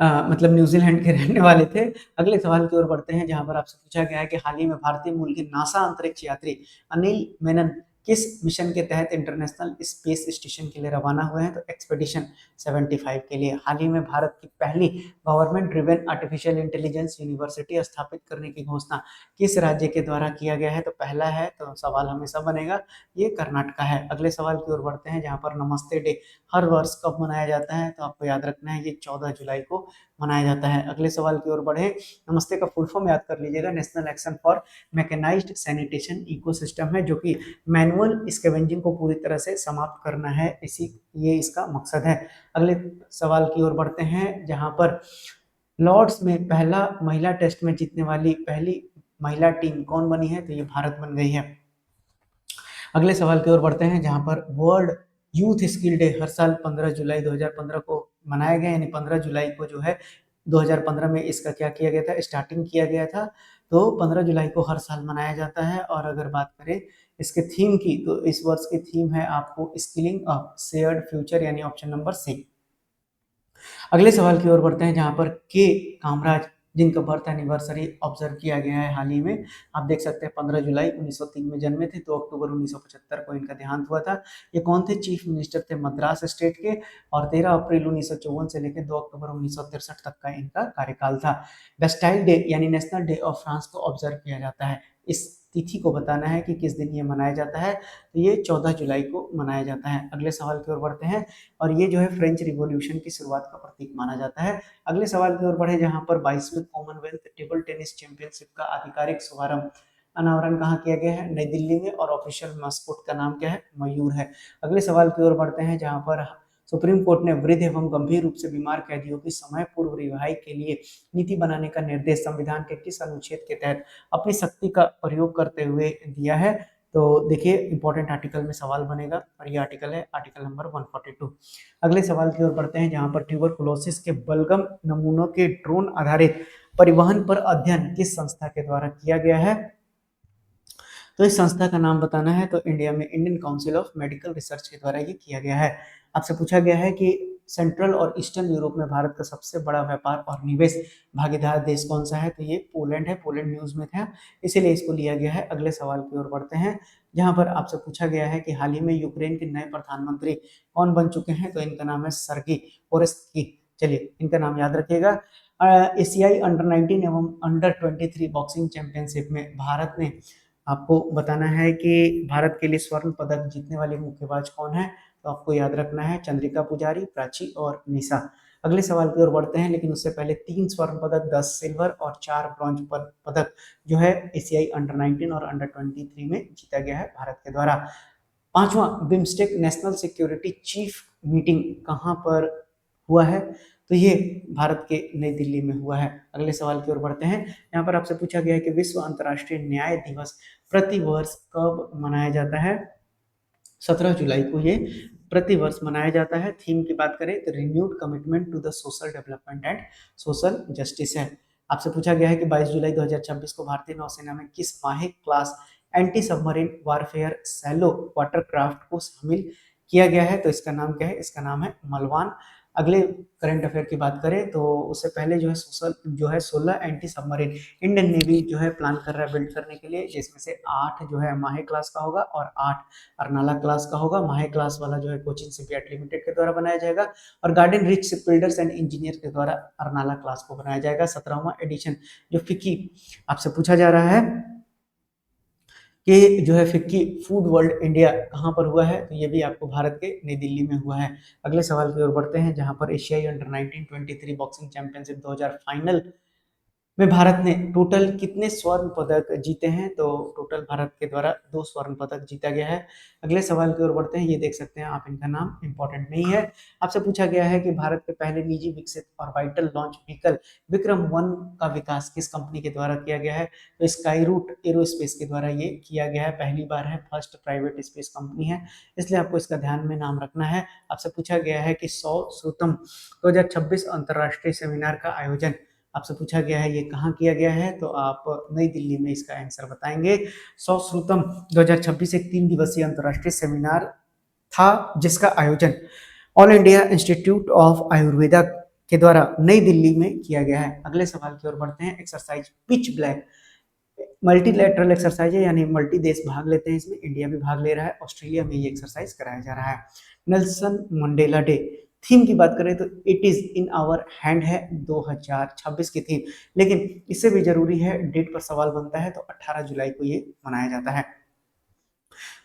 मतलब न्यूजीलैंड के रहने वाले थे। अगले सवाल की ओर बढ़ते हैं, जहां पर आपसे पूछा गया है कि हाल ही में भारतीय मूल के नासा अंतरिक्ष यात्री अनिल मेनन किस मिशन के तहत इंटरनेशनल स्पेस स्टेशन के लिए रवाना हुए हैं? तो एक्सपेडिशन 75 के लिए। हाल ही में भारत की पहली government driven artificial intelligence university स्थापित करने की घोषणा किस राज्य के द्वारा किया गया है? तो पहला है, तो सवाल हमेशा बनेगा ये कर्नाटका है। अगले सवाल की ओर बढ़ते हैं, जहां पर नमस्ते डे हर वर्ष कब मनाया जाता है? तो आपको याद रखना है ये 14 जुलाई को मनाया जाता है। अगले सवाल की ओर बढ़े, नमस्ते का फुल फॉर्म याद कर लीजिएगा, national action for mechanised sanitation ecosystem है, जो कि मैनुअल स्कैवेंजिंग को पूरी तरह से समाप्त करना है, इसी ये इसका मकसद है। अगले सवाल की ओर बढ़ते हैं, जहां पर लॉर्ड्स में पहला महिला टेस्ट में जीतने वाली पहली महिला टीम कौन बनी है? तो ये भारत बन गई है। अगले सवाल की ओर बढ़ते हैं, जहां पर वर्ल्ड यूथ स्किल डे हर साल 15 जुलाई 2015 को मनाया गया, यानी 15 जुलाई को जो है 2015 में इसका क्या किया गया था? स्टार्टिंग किया गया था। तो 15 जुलाई को हर साल मनाया जाता है। और अगर बात करें इसके थीम की, तो इस वर्ष की थीम है आपको स्किलिंग अप शेयर्ड फ्यूचर, यानी ऑप्शन नंबर सी। अगले सवाल की ओर बढ़ते हैं, जहां पर के कामराज जिनका बर्थ एनिवर्सरी ऑब्जर्व किया गया है हाल ही में, आप देख सकते हैं 15 जुलाई 1903 में जन्मे थे, 2 अक्टूबर 1975 को इनका देहांत हुआ था। ये कौन थे? चीफ मिनिस्टर थे मद्रास स्टेट के, और 13 अप्रैल 1954 से लेकर 2 अक्टूबर 1963 तक का इनका कार्यकाल था। बेस्टाइल डे यानी नेशनल डे ऑफ फ्रांस को ऑब्जर्व किया जाता है। इस तिथि को बताना है कि किस दिन ये मनाया जाता है, तो ये 14 जुलाई को मनाया जाता है। अगले सवाल की ओर बढ़ते हैं, और ये जो है फ्रेंच रिवॉल्यूशन की शुरुआत का प्रतीक माना जाता है। अगले सवाल की ओर बढ़े, जहां पर 22वें कॉमनवेल्थ टेबल टेनिस चैंपियनशिप का आधिकारिक शुभारंभ अनावरण कहाँ किया गया है? नई दिल्ली में, और ऑफिशियल मास्कोट का नाम क्या है? मयूर है। अगले सवाल की ओर बढ़ते हैं, जहां पर सुप्रीम कोर्ट ने वृद्ध एवं गंभीर रूप से बीमार कैदियों की समय पूर्व रिहाई के लिए नीति बनाने का निर्देश संविधान के किस अनुच्छेद के तहत अपनी शक्ति का प्रयोग करते हुए दिया है? तो देखिए इंपॉर्टेंट आर्टिकल में सवाल बनेगा, और ये आर्टिकल है आर्टिकल नंबर 142। अगले सवाल की ओर बढ़ते हैं, जहां पर ट्यूबरकुलोसिस के बलगम नमूनों के ड्रोन आधारित परिवहन पर अध्ययन किस संस्था के द्वारा किया गया है? तो इस संस्था का नाम बताना है, तो इंडिया में Indian council of medical research के द्वारा ये किया गया है। आपसे पूछा गया है कि सेंट्रल और ईस्टर्न यूरोप में भारत का सबसे बड़ा व्यापार और निवेश भागीदार देश कौन सा है? तो ये पोलैंड है। पोलैंड न्यूज में था, इसीलिए इसको लिया गया है। अगले सवाल की ओर बढ़ते हैं, जहां पर आपसे पूछा गया है कि हाल ही में यूक्रेन के नए प्रधानमंत्री कौन बन चुके हैं? तो इनका नाम है सर्गी ओरेस्की। चलिए इनका नाम याद रखिएगा। एशियाई अंडर 19 एवं अंडर 23 बॉक्सिंग चैंपियनशिप में भारत ने, आपको बताना है कि भारत के लिए स्वर्ण पदक जीतने वाली मुक्केबाज कौन है? तो आपको याद रखना है चंद्रिका पुजारी, प्राची और निशा। अगले सवाल की ओर बढ़ते हैं, लेकिन उससे पहले 3 स्वर्ण पदक, 10 सिल्वर और 4 ब्रॉन्ज पदक जो है एशियाई अंडर 19 और अंडर 23 में जीता गया है भारत के द्वारा। 5वां BIMSTEC national security chief meeting कहाँ पर हुआ है? तो ये भारत के नई दिल्ली में हुआ है। अगले सवाल की ओर बढ़ते हैं, यहाँ पर आपसे पूछा गया है कि विश्व अंतर्राष्ट्रीय न्याय दिवस प्रति वर्ष कब मनाया जाता है? 17 जुलाई को ये प्रति वर्ष मनाया जाता है। थीम की बात करें तो renewed commitment to the social development and social justice है। आपसे पूछा गया है कि 22 जुलाई 2026 को भारतीय नौसेना में किस Mahe class anti submarine warfare shallow watercraft को शामिल किया गया है? तो इसका नाम क्या है? इसका नाम है मलवान। अगले करंट अफेयर की बात करें तो उससे पहले जो है 16 एंटी सबमरीन इंडियन नेवी जो है प्लान कर रहा है बिल्ड करने के लिए, जिसमें से 8 जो है माहे क्लास का होगा और 8 अर्नाला क्लास का होगा। माहे क्लास वाला जो है कोचिन शिपयार्ड लिमिटेड के द्वारा बनाया जाएगा, और garden rich ship builders and engineer के द्वारा अर्नाला क्लास को बनाया जाएगा। 17वां एडिशन जो फिकी आपसे पूछा जा रहा है कि जो है फिक्की फूड वर्ल्ड इंडिया कहाँ पर हुआ है, तो ये भी आपको भारत के नई दिल्ली में हुआ है। अगले सवाल की ओर बढ़ते हैं, जहाँ पर एशियाई अंडर 1923 बॉक्सिंग चैंपियनशिप 2000 फाइनल में भारत ने टोटल कितने स्वर्ण पदक जीते हैं, तो टोटल भारत के द्वारा 2 स्वर्ण पदक जीता गया है। अगले सवाल की ओर बढ़ते हैं, ये देख सकते हैं आप, इनका नाम इंपॉर्टेंट नहीं है। आपसे पूछा गया है कि भारत के पहले निजी विकसित orbital launch vehicle Vikram one का विकास किस कंपनी के द्वारा किया गया है, तो स्काई रूट एरोस्पेस के द्वारा ये किया गया है। पहली बार है, फर्स्ट प्राइवेट स्पेस कंपनी है, इसलिए आपको इसका ध्यान में नाम रखना है। आपसे पूछा गया है कि 100 श्रुतम 2026 अंतरराष्ट्रीय सेमिनार का आयोजन आपसे पूछा गया है, ये कहाँ किया गया है, तो आप नई दिल्ली में इसका आंसर बताएंगे। 100 श्रुतम 2026 एक 3 दिवसीय अंतरराष्ट्रीय सेमिनार था, जिसका आयोजन all India institute of Ayurveda के द्वारा नई दिल्ली में किया गया है। अगले सवाल की ओर बढ़ते हैं। Exercise pitch black multilateral exercise है, यानी मल्टी देश भाग लेते हैं इसमें, इंडिया भी भाग ले रहा है, ऑस्ट्रेलिया में ये एक्सरसाइज कराया जा रहा है। नेल्सन मंडेला डे थीम की बात करें तो it is in our hand है 2026 की थीम, लेकिन इससे भी जरूरी है, डेट पर सवाल बनता है, तो 18 जुलाई को ये मनाया जाता है।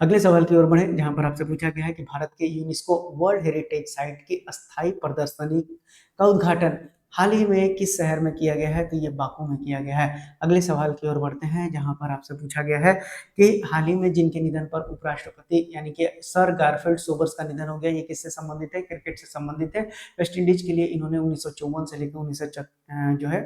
अगले सवाल की ओर बढ़े, जहां पर आपसे पूछा गया है कि भारत के यूनेस्को वर्ल्ड हेरिटेज साइट की अस्थायी प्रदर्शनी का उद्घाटन हाल ही में किस शहर में किया गया है, तो ये बाकू में किया गया है। अगले सवाल की ओर बढ़ते हैं, जहां पर आपसे पूछा गया है कि हाल ही में जिनके निधन पर उपराष्ट्रपति यानी कि सर गारफील्ड सोबर्स का निधन हो गया, ये किससे संबंधित है, क्रिकेट से संबंधित है। वेस्ट इंडीज के लिए इन्होंने 1954 से लेकर 19 जो है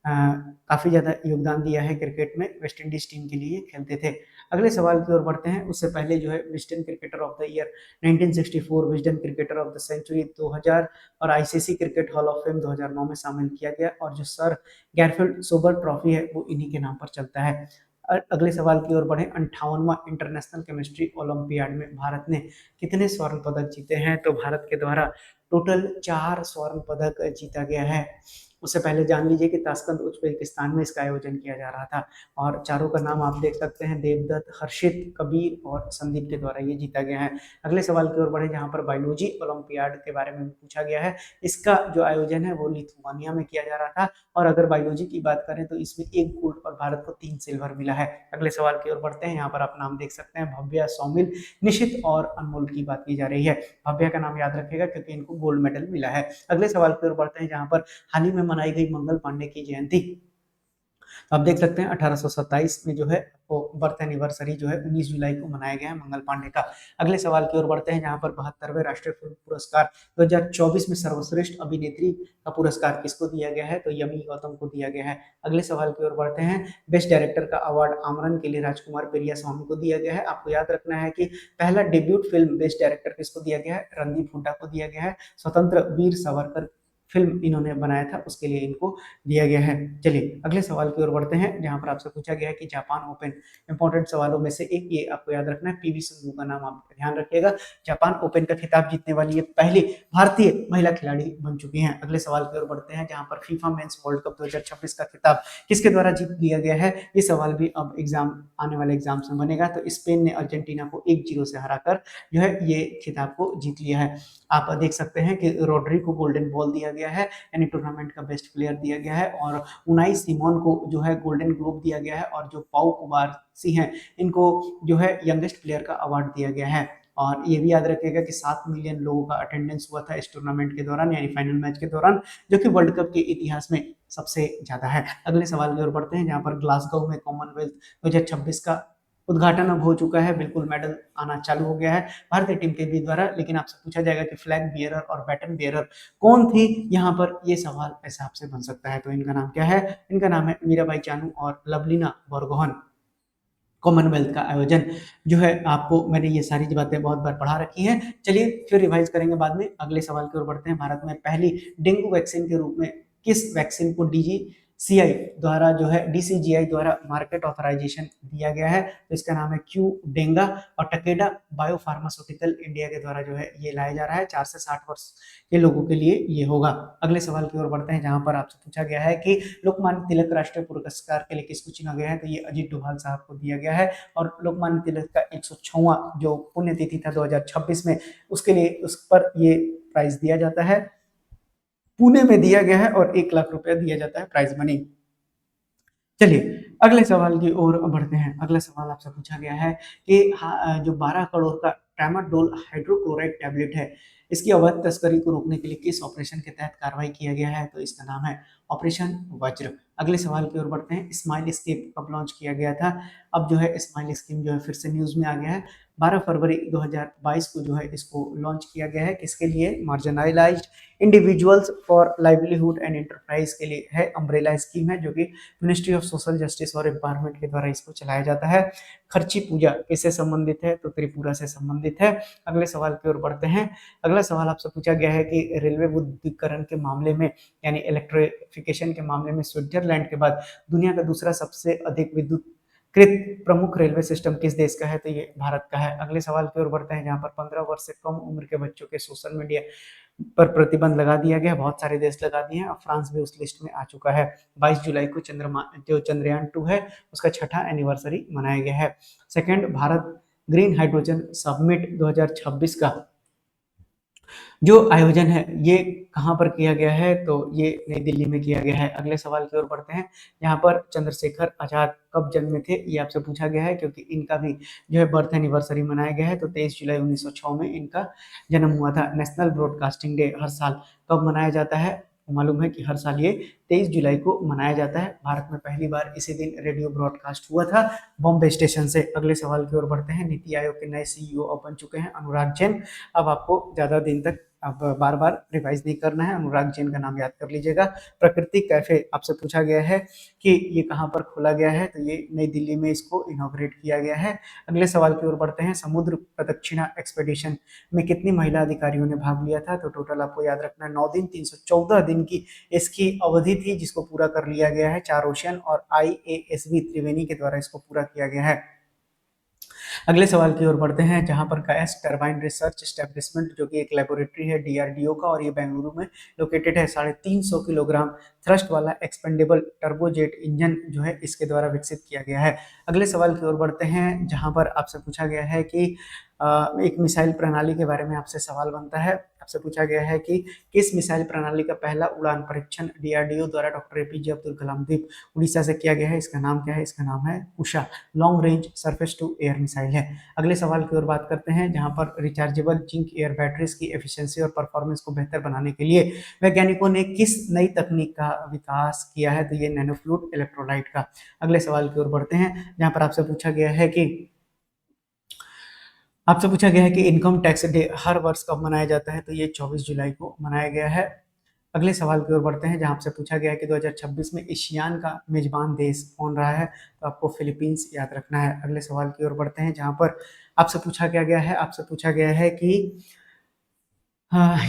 काफी ज्यादा योगदान दिया है क्रिकेट में, वेस्ट इंडीज टीम के लिए खेलते थे। अगले सवाल की ओर बढ़ते हैं, उससे पहले जो है Wisden cricketer of the year 1964, Wisden cricketer of the century 2000 और ICC cricket hall of fame 2009 में शामिल किया गया, और जो सर गैरफील्ड सोबर ट्रॉफी है वो इन्हीं के नाम पर चलता है। अगले सवाल की ओर बढ़े, 58वां इंटरनेशनल केमिस्ट्री ओलंपियाड में भारत ने कितने स्वर्ण पदक जीते हैं, तो भारत के द्वारा टोटल 4 स्वर्ण पदक जीता गया है। उससे पहले जान लीजिए कि ताशकंद उज्बेकिस्तान में इसका आयोजन किया जा रहा था, और चारों का नाम आप देख सकते हैं, देवदत्त, हर्षित, कबीर और संदीप के द्वारा ये जीता गया है। अगले सवाल की ओर बढ़े, जहां पर बायोलॉजी ओलंपियाड के बारे में पूछा गया है। इसका जो आयोजन है वो लिथुआनिया में किया जा रहा था, और अगर बायोलॉजी की बात करें तो इसमें 1 गोल्ड और भारत को 3 सिल्वर मिला है। अगले सवाल की ओर बढ़ते हैं, यहाँ पर आप नाम देख सकते हैं, भव्या, सौमिल, निशित और अनमोल की बात की जा रही है। भव्या का नाम याद रखेगा क्योंकि इनको गोल्ड मेडल मिला है। अगले सवाल की ओर बढ़ते हैं, जहां पर हाल ही में मनाई गई मंगल पांडे की जयंती, तो आप देख सकते हैं 1827 में जो है वो बर्थ एनिवर्सरी जो है 19 जुलाई को मनाया गया है मंगल पांडे का। अगले सवाल की ओर बढ़ते हैं, जहां पर 72वें राष्ट्रीय फिल्म पुरस्कार 2024 में सर्वश्रेष्ठ अभिनेत्री का पुरस्कार किसको दिया गया है, तो यमी गौतम को दिया गया है। अगले सवाल की ओर बढ़ते हैं, बेस्ट डायरेक्टर का अवार्ड आमरन के लिए राजकुमार पेरिया स्वामी को दिया गया है। आपको याद रखना है कि पहला डेब्यूट फिल्म बेस्ट डायरेक्टर किसको दिया गया है, रणदीप हुड्डा को दिया गया है। स्वतंत्र वीर सावरकर फिल्म इन्होंने बनाया था, उसके लिए इनको दिया गया है। चलिए अगले सवाल की ओर बढ़ते हैं, जहां पर आपसे पूछा गया है कि जापान ओपन, इंपॉर्टेंट सवालों में से एक ये आपको याद रखना है, पीवी सिंधु का नाम आप ध्यान रखिएगा। जापान ओपन का खिताब जीतने वाली ये पहली भारतीय महिला खिलाड़ी बन चुकी हैं। अगले सवाल की ओर बढ़ते हैं, जहां पर फीफा मेंस वर्ल्ड कप 2026 का खिताब किसके द्वारा जीत लिया गया है, ये सवाल भी अब एग्जाम आने वाले एग्जाम्स में बनेगा। तो स्पेन ने अर्जेंटीना को 1-0 से हराकर जो है ये खिताब को जीत लिया है। आप देख सकते हैं कि रोड्री को गोल्डन बॉल दिया गया है, यानी टूर्नामेंट का बेस्ट प्लेयर दिया गया है, और उनाई सिमोन को जो है गोल्डन ग्लोब दिया गया है, और जो पाउ कुबारसी हैं इनको जो है यंगेस्ट प्लेयर का अवार्ड दिया गया है। और ये भी याद रखिएगा कि 7 मिलियन लोगों का अटेंडेंस हुआ था इस टूर्नामेंट के दौरान, यानी फाइनल मैच के दौरान, जो कि वर्ल्ड कप के इतिहास में सबसे ज्यादा है। अगले सवाल की ओर बढ़ते हैं, जहां पर ग्लासगो में कॉमनवेल्थ 2026 का उद्घाटन अब हो चुका है, बिल्कुल मेडल आना चालू हो गया है भारतीय टीम के भी द्वारा। लेकिन आपसे पूछा जाएगा कि फ्लैग बियरर और बैटन बियरर कौन थी, यहाँ पर ये सवाल ऐसा आपसे बन सकता है। तो इनका नाम क्या है, इनका नाम है मीराबाई चानू और लवलीना बोरगोहन। कॉमनवेल्थ का आयोजन जो है, आपको मैंने ये सारी बातें बहुत बार पढ़ा रखी हैं, चलिए फिर रिवाइज करेंगे बाद में। अगले सवाल की ओर बढ़ते हैं, भारत में पहली डेंगू वैक्सीन के रूप में किस वैक्सीन को डीजीसीआई द्वारा जो है डीसीजीआई द्वारा मार्केट ऑथराइजेशन दिया गया है, तो इसका नाम है क्यू डेंगा, और टकेडा बायो फार्मास्यूटिकल इंडिया के द्वारा जो है ये लाया जा रहा है। 4 से 60 वर्ष के लोगों के लिए ये होगा। अगले सवाल की ओर बढ़ते हैं, जहां पर आपसे पूछा गया है कि लोकमान्य तिलक राष्ट्रीय पुरस्कार के लिए किसको चुना गया है, तो ये अजीत डोभाल साहब को दिया गया है। और लोकमान्य तिलक का 106वां जो पुण्यतिथि था 2026 में, उसके लिए उस पर ये प्राइज दिया जाता है, पुणे में दिया गया है, और 1 लाख रुपया दिया जाता है प्राइज मनी। चलिए अगले सवाल की ओर बढ़ते हैं। अगला सवाल आपसे पूछा गया है कि जो 12 करोड़ का ट्रामाडोल हाइड्रोक्लोराइड टैबलेट है, इसकी अवैध तस्करी को रोकने के लिए किस ऑपरेशन के तहत कार्रवाई किया गया है? तो इसका नाम है ऑपरेशन वज्र। अगले सवाल की ओर बढ़ते हैं। स्माइल स्कीम कब लॉन्च किया गया था? अब जो है स्माइल स्कीम जो है फिर से न्यूज में आ गया है। 12 फरवरी 2022 को जो है इसको लॉन्च किया गया है। किसके लिए? Marginalized individuals for livelihood and enterprise के लिए है। अम्ब्रेला स्कीम है जो कि मिनिस्ट्री ऑफ सोशल जस्टिस और एम्पावरमेंट के द्वारा इसको चलाया जाता है। खर्ची पूजा किससे संबंधित है? तो त्रिपुरा से संबंधित है। अगले सवाल की ओर बढ़ते हैं। अगला सवाल आपसे पूछा गया है कि रेलवे विद्युतीकरण के मामले में यानी इलेक्ट्रिफिकेशन के मामले में स्विट्जरलैंड के बाद दुनिया का दूसरा सबसे अधिक विद्युत कृत प्रमुख रेलवे सिस्टम किस देश का है? तो ये भारत का है। अगले सवाल की ओर बढ़ते हैं जहां पर 15 वर्ष से कम उम्र के बच्चों के सोशल मीडिया पर प्रतिबंध लगा दिया गया। बहुत सारे देश लगा दिए हैं। अब फ्रांस भी उस लिस्ट में आ चुका है। 22 जुलाई को चंद्रमा जो चंद्रयान 2 है उसका छठा एनिवर्सरी मनाया गया है। Second Bharat green hydrogen summit 2026 का जो आयोजन है ये कहाँ पर किया गया है? तो ये नई दिल्ली में किया गया है। अगले सवाल की ओर बढ़ते हैं। यहाँ पर चंद्रशेखर आजाद कब जन्मे थे ये आपसे पूछा गया है क्योंकि इनका भी जो है बर्थ एनिवर्सरी मनाया गया है। तो 23 जुलाई 1906 में इनका जन्म हुआ था। नेशनल ब्रॉडकास्टिंग डे हर साल कब मनाया जाता है? मालूम है कि हर साल ये 23 जुलाई को मनाया जाता है। भारत में पहली बार इसी दिन रेडियो ब्रॉडकास्ट हुआ था बॉम्बे स्टेशन से। अगले सवाल की ओर बढ़ते हैं। नीति आयोग के नए सीईओ अब बन चुके हैं अनुराग जैन। अब आपको ज्यादा दिन तक अब बार बार रिवाइज नहीं करना है। अनुराग जैन का नाम याद कर लीजिएगा। प्रकृति कैफे आपसे पूछा गया है कि ये कहाँ पर खोला गया है? तो ये नई दिल्ली में इसको इनॉग्रेट किया गया है। अगले सवाल की ओर बढ़ते हैं। समुद्र प्रदक्षिणा एक्सपेडिशन में कितनी महिला अधिकारियों ने भाग लिया था? तो टोटल आपको याद रखना है 9 दिन 314 दिन की इसकी अवधि थी जिसको पूरा कर लिया गया है। 4 ओशियन और IASB त्रिवेणी के द्वारा इसको पूरा किया गया है। अगले सवाल की ओर बढ़ते हैं जहां पर गैस टरबाइन रिसर्च एस्टेब्लिशमेंट जो कि एक लेबोरेटरी है DRDO का और ये बेंगलुरु में लोकेटेड है। 350 किलोग्राम थ्रस्ट वाला एक्सपेंडेबल टर्बोजेट इंजन जो है इसके द्वारा विकसित किया गया है। अगले सवाल की ओर बढ़ते हैं जहां पर आपसे पूछा गया है कि एक मिसाइल प्रणाली के बारे में आपसे सवाल बनता है। आपसे पूछा गया है कि किस मिसाइल प्रणाली का पहला उड़ान परीक्षण DRDO द्वारा डॉक्टर APJ अब्दुल कलाम द्वीप उड़ीसा से किया गया है? इसका नाम क्या है? इसका नाम है Usha long range surface to air missile है। अगले सवाल की ओर बात करते हैं जहां पर रिचार्जेबल जिंक एयर बैटरीज की एफिशिएंसी और परफॉर्मेंस को बेहतर बनाने के लिए वैज्ञानिकों ने किस नई तकनीक का विकास किया है? तो ये नैनो फ्लूइड इलेक्ट्रोलाइट का। अगले सवाल की ओर बढ़ते हैं जहां पर आपसे पूछा गया है कि इनकम टैक्स डे हर वर्ष कब मनाया जाता है? तो ये 24 जुलाई को मनाया गया है। अगले सवाल की ओर बढ़ते हैं जहां आपसे पूछा गया है कि 2026 में एशियान का मेजबान देश कौन रहा है? तो आपको फिलीपींस याद रखना है। अगले सवाल की ओर बढ़ते हैं जहां पर आपसे पूछा गया है कि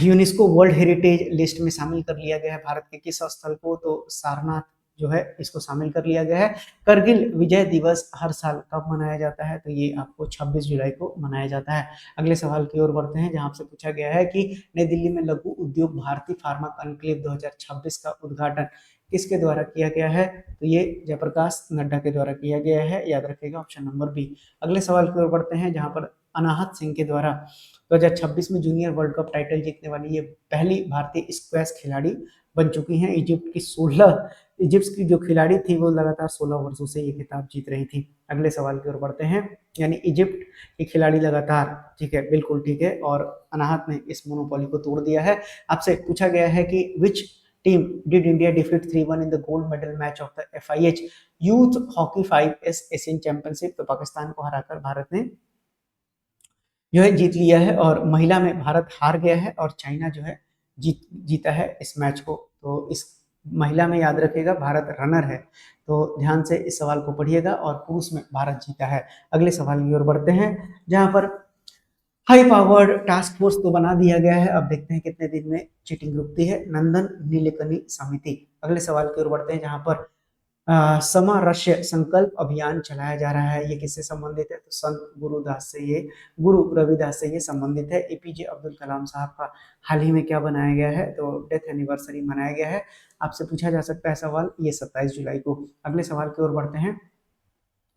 यूनेस्को वर्ल्ड हेरिटेज लिस्ट में शामिल कर लिया गया है भारत के किस स्थल को? तो सारनाथ जो है इसको शामिल कर लिया गया है। करगिल विजय दिवस हर साल कब मनाया जाता है? तो ये आपको 26 जुलाई को मनाया जाता है। अगले सवाल की ओर बढ़ते हैं जहां आपसे पूछा गया है कि नई दिल्ली में लघु उद्योग भारतीय फार्मा कॉन्क्लेव 2026 का उद्घाटन किसके द्वारा किया गया है? तो ये जयप्रकाश नड्डा के द्वारा किया गया है। याद रखिएगा ऑप्शन नंबर बी। अगले सवाल की ओर बढ़ते हैं जहां पर अनाहत सिंह के द्वारा 2026 में जूनियर वर्ल्ड कप टाइटल जीतने वाली ये पहली भारतीय स्क्वैश खिलाड़ी बन चुकी हैं। इजिप्ट की जो खिलाड़ी थी वो लगातार 16 वर्षों से ये खिताब जीत रही थी। अगले सवाल की ओर बढ़ते हैं यानी इजिप्ट की खिलाड़ी लगातार, ठीक है, बिल्कुल ठीक है, और अनाहत ने इस मोनोपोली को तोड़ दिया है। आपसे पूछा गया है कि which team did India defeat 3-1 in the gold medal match of the FIH youth hockey 5S Asian championship? तो पाकिस्तान को हराकर भारत ने जो है जीत लिया है और महिला में भारत हार गया है और चाइना जो है जीता है इस मैच को। तो इस महिला में याद रखिएगा भारत रनर है, तो ध्यान से इस सवाल को पढ़िएगा। और पुरुष में भारत जीता है। अगले सवाल की ओर बढ़ते हैं जहां पर हाई पावर्ड टास्क फोर्स तो बना दिया गया है। अब देखते हैं कितने दिन में चीटिंग रुकती है। नंदन नीलेकनी समिति। अगले सवाल की ओर बढ़ते हैं जहां पर समरस्य संकल्प अभियान चलाया जा रहा है। ये किससे संबंधित है? तो संत गुरु रविदास से ये संबंधित है। APJ अब्दुल कलाम साहब का हाल ही में क्या बनाया गया है? तो डेथ एनिवर्सरी मनाया गया है। आपसे पूछा जा सकता है सवाल ये 27 जुलाई को। अगले सवाल की ओर बढ़ते हैं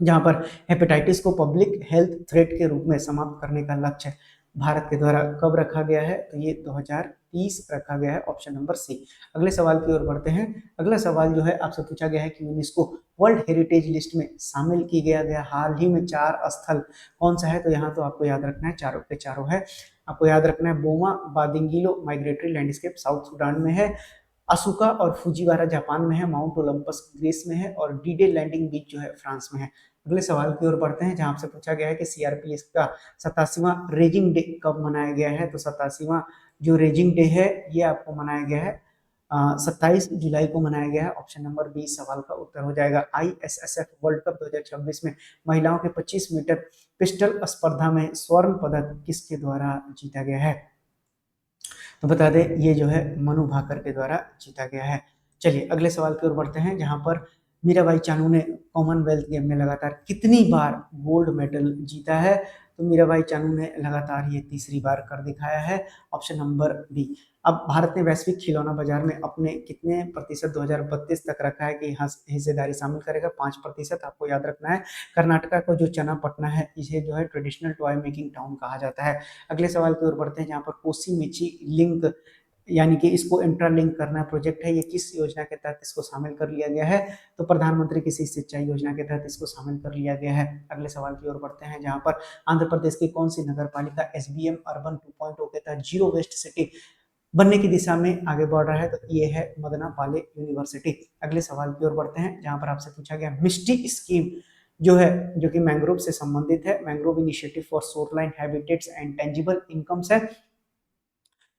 जहां पर हेपेटाइटिस को पब्लिक हेल्थ थ्रेट के रूप में समाप्त करने का लक्ष्य भारत के द्वारा कब रखा गया है, तो ये 2030 रखा गया है, ऑप्शन नंबर सी। अगले सवाल की ओर बढ़ते हैं। अगला सवाल जो है आपसे पूछा गया है कि यूनेस्को वर्ल्ड हेरिटेज लिस्ट में शामिल की गया हाल ही में 4 स्थल कौन सा है, तो यहाँ तो आपको याद रखना है चारों के चारों है। आपको याद रखना है बोमा बादिंगिलो माइग्रेटरी लैंडस्केप साउथ सूडान में है, असुका और फुजीवारा जापान में है, माउंट ओलंपस ग्रीस में है, और डी डे लैंडिंग बीच जो है फ्रांस में है। अगले सवाल की ओर बढ़ते हैं जहां आपसे पूछा गया है कि सीआरपीएफ का 87वां रेजिंग डे कब मनाया गया है, तो 87वां जो रेजिंग डे है ये आपको मनाया गया है 27 जुलाई को मनाया गया है, ऑप्शन नंबर बी सवाल का उत्तर हो जाएगा। आईएसएसएफ वर्ल्ड कप 2026 में महिलाओं के 25 मीटर पिस्टल स्पर्धा में स्वर्ण पदक किसके द्वारा जीता गया है, तो बता दें ये जो है मनु भाकर के द्वारा जीता गया है। चलिए अगले सवाल की ओर बढ़ते हैं जहां पर मीराबाई चानू ने कॉमनवेल्थ गेम में लगातार कितनी बार गोल्ड मेडल जीता है, तो मीराबाई चानू ने लगातार ये तीसरी बार कर दिखाया है, ऑप्शन नंबर बी। अब भारत ने वैश्विक खिलौना बाजार में अपने कितने प्रतिशत 2032 तक रखा है कि हिस्सेदारी शामिल करेगा, 5%। आपको याद रखना है कर्नाटका को जो चनापटना है इसे जो है ट्रेडिशनल टॉय मेकिंग टाउन कहा जाता है। अगले सवाल की ओर बढ़ते हैं जहाँ पर कोसी मिची लिंक यानी कि इसको इंट्रा लिंक करना प्रोजेक्ट है, ये किस योजना के तहत इसको शामिल कर लिया गया है, तो प्रधानमंत्री कृषि सिंचाई योजना के तहत इसको शामिल कर लिया गया है। अगले सवाल की ओर बढ़ते हैं जहां पर आंध्र प्रदेश की कौन सी नगर पालिका एसबीएम अर्बन 2.0 के तहत जीरो वेस्ट सिटी बनने की दिशा में आगे बढ़ रहा है, तो ये है मदनापाले यूनिवर्सिटी। अगले सवाल की ओर बढ़ते हैं जहां पर आपसे पूछा गया मिस्टी स्कीम जो है जो कि मैंग्रोव से संबंधित है, mangrove initiative for shoreline habitats and tangible incomes है,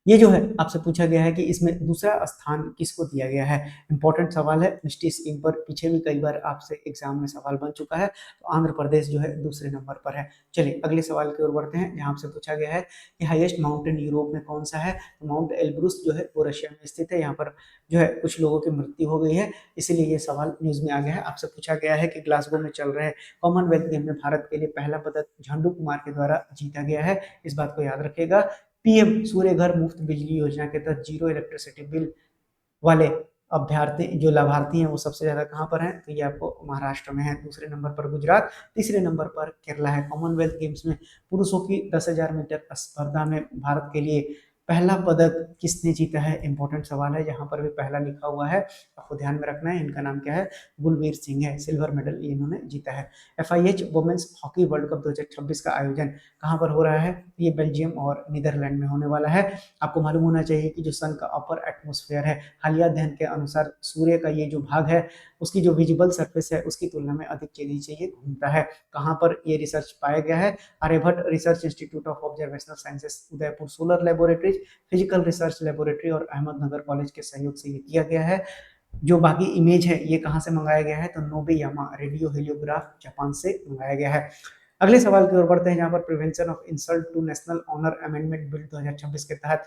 ये जो है आपसे पूछा गया है कि इसमें दूसरा स्थान किसको दिया गया है। इंपॉर्टेंट सवाल है, मिस्टी स्कीम पर पीछे भी कई बार आपसे एग्जाम में सवाल बन चुका है, तो आंध्र प्रदेश जो है दूसरे नंबर पर है। चलिए अगले सवाल की ओर बढ़ते हैं जहां आपसे पूछा गया है कि हाईएस्ट माउंटेन यूरोप में कौन सा है, तो माउंट एल्ब्रुस जो है वो रशिया में स्थित है, यहाँ पर जो है कुछ लोगों की मृत्यु हो गई है, इसीलिए ये सवाल न्यूज में आ गया है। आपसे पूछा गया है कि ग्लासगो में चल रहे कॉमनवेल्थ गेम में भारत के लिए पहला पदक झंडू कुमार के द्वारा जीता गया है, इस बात को याद रखिएगा। पीएम सूर्य घर मुफ्त बिजली योजना के तहत जीरो इलेक्ट्रिसिटी बिल वाले अभ्यर्थी जो लाभार्थी हैं वो सबसे ज्यादा कहां पर हैं, तो ये आपको महाराष्ट्र में है, दूसरे नंबर पर गुजरात, तीसरे नंबर पर केरला है। कॉमनवेल्थ गेम्स में पुरुषों की 10,000 मीटर स्पर्धा में भारत के लिए पहला पदक किसने जीता है, इंपॉर्टेंट सवाल है, यहाँ पर भी पहला लिखा हुआ है, आपको ध्यान में रखना है। इनका नाम क्या है, गुलवीर सिंह है, सिल्वर मेडल इन्होंने जीता है। FIH women's hockey world cup 2026 का आयोजन कहाँ पर हो रहा है, ये बेल्जियम और नीदरलैंड में होने वाला है। आपको मालूम होना चाहिए कि जो सन का अपर एटमॉस्फेयर है, हालिया अध्ययन के अनुसार सूर्य का ये जो भाग है उसकी जो विजिबल सरफेस है उसकी तुलना में अधिक तेजी से ये घूमता है। कहाँ पर ये रिसर्च पाया गया है, Aryabhatta research institute of observational sciences Udaipur solar laboratories, physical research laboratory और अहमदनगर कॉलेज के सहयोग से ये किया गया है। जो बाकी इमेज है ये कहाँ से मंगाया गया है, तो नोबेयामा रेडियो हेलियोग्राफ जापान से मंगाया गया है। अगले सवाल की ओर बढ़ते हैं जहां पर prevention of insult to national honour amendment bill 2026 के तहत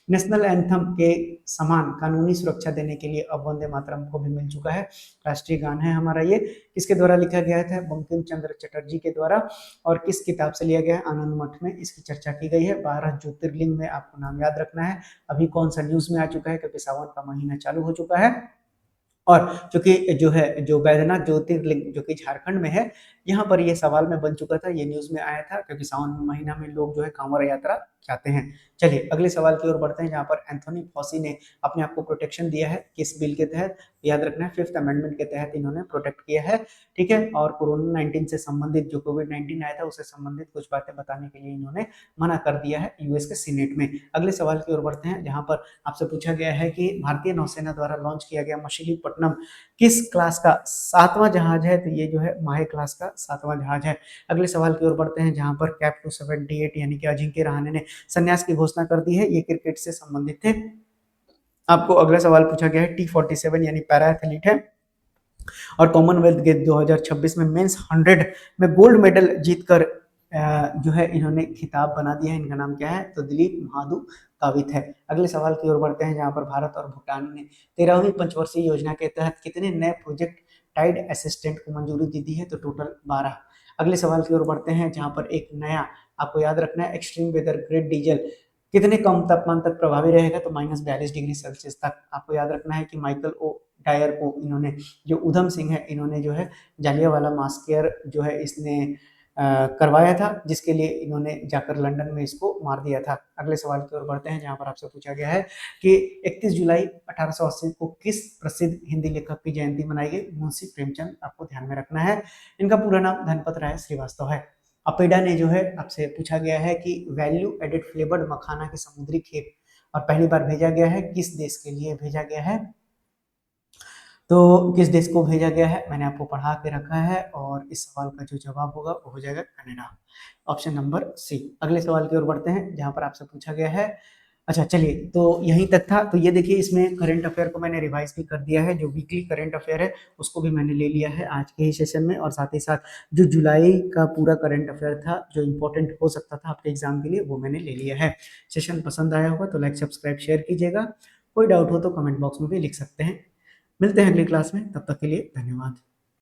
नेशनल एंथम के समान कानूनी सुरक्षा देने के लिए अब वंदे मातरम को भी मिल चुका है। राष्ट्रीय गान है हमारा, ये किसके द्वारा लिखा गया था, बंकिम चंद्र चटर्जी के द्वारा, और किस किताब से लिया गया है, आनंद मठ में इसकी चर्चा की गई है। 12 ज्योतिर्लिंग में आपको नाम याद रखना है, अभी कौन सा न्यूज में आ चुका है क्योंकि सावन का महीना चालू हो चुका है, और चूंकि जो है जो बैद्यनाथ ज्योतिर्लिंग जो कि झारखंड में है, यहाँ पर ये सवाल में बन चुका था, ये न्यूज में आया था क्योंकि सावन महीना में लोग जो है कांवड़ यात्रा जाते हैं। चलिए अगले सवाल की ओर बढ़ते हैं जहाँ पर एंथोनी फॉसी ने अपने आप को प्रोटेक्शन दिया है, किस बिल के तहत, याद रखना है 5th अमेंडमेंट के तहत इन्होंने प्रोटेक्ट किया है, ठीक है। और कोरोना 19 से संबंधित जो कोविड-19 आया था उससे संबंधित कुछ बातें बताने के लिए इन्होंने मना कर दिया है यूएस के सीनेट में। अगले सवाल की ओर बढ़ते हैं जहाँ पर आपसे पूछा गया है कि भारतीय नौसेना द्वारा लॉन्च किया गया मछलीपट्टनम किस क्लास का 7वां जहाज है, तो ये जो है माहे क्लास का 7वां जहाज है। अगले सवाल की ओर बढ़ते हैं जहां पर कैप 278 यानी कि अजिंक्य रहाणे ने संन्यास की घोषणा कर दी है, ये क्रिकेट से संबंधित थे। आपको अगला सवाल पूछा गया है T47 यानी पैरा एथलीट है, और कॉमनवेल्थ गेम्स 2026 में मेंस 100 में गोल्ड मेडल जीतकर जो है इन्होंने खिताब बना दिया है, इनका नाम क्या है, तो दिलीप महादू कावित है। अगले सवाल की ओर बढ़ते हैं जहां पर भारत और भूटान ने 13वीं पंचवर्षीय योजना के तहत कितने नए प्रोजेक्ट टाइड असिस्टेंट को मंजूरी दी है, तो टोटल 12। अगले सवाल की ओर बढ़ते हैं जहां पर एक नया आपको याद रखना है एक्सट्रीम वेदर ग्रेड डीजल कितने कम तापमान तक प्रभावी रहेगा, तो -42 डिग्री सेल्सियस तक। आपको याद रखना है कि माइकल ओ डायर को इन्होंने जो उधम सिंह है इन्होंने जो है जालियांवाला मास्केयर जो है इसने करवाया था, जिसके लिए इन्होंने जाकर लंदन में इसको मार दिया था। अगले सवाल की ओर बढ़ते हैं, जहाँ पर आपसे पूछा गया है कि 31 जुलाई 1880 को किस प्रसिद्ध हिंदी लेखक की जयंती मनाई गई? मुंशी प्रेमचंद, आपको ध्यान में रखना है। इनका पूरा नाम धनपत राय श्रीवास्तव है। अपेडा ने जो है आपसे पूछा गया है कि वैल्यू एडेड फ्लेवर्ड मखाना की समुद्री खेप और पहली बार भेजा गया है किस देश के लिए भेजा गया है? तो किस देश को भेजा गया है मैंने आपको पढ़ा के रखा है, और इस सवाल का जो जवाब होगा वो हो जाएगा कनाडा, ऑप्शन नंबर सी। अगले सवाल की ओर बढ़ते हैं, जहां पर आपसे पूछा गया है, अच्छा चलिए, तो यहीं तक था। तो ये देखिए, इसमें करंट अफेयर को मैंने रिवाइज भी कर दिया है, जो वीकली करंट अफेयर है उसको भी मैंने ले लिया है आज के ही सेशन में, और साथ ही साथ जो जुलाई का पूरा करंट अफेयर था जो इंपॉर्टेंट हो सकता था आपके एग्जाम के लिए, वो मैंने ले लिया है। सेशन पसंद आया होगा तो लाइक सब्सक्राइब शेयर कीजिएगा, कोई डाउट हो तो कमेंट बॉक्स में भी लिख सकते हैं। मिलते हैं अगली क्लास में, तब तक के लिए धन्यवाद।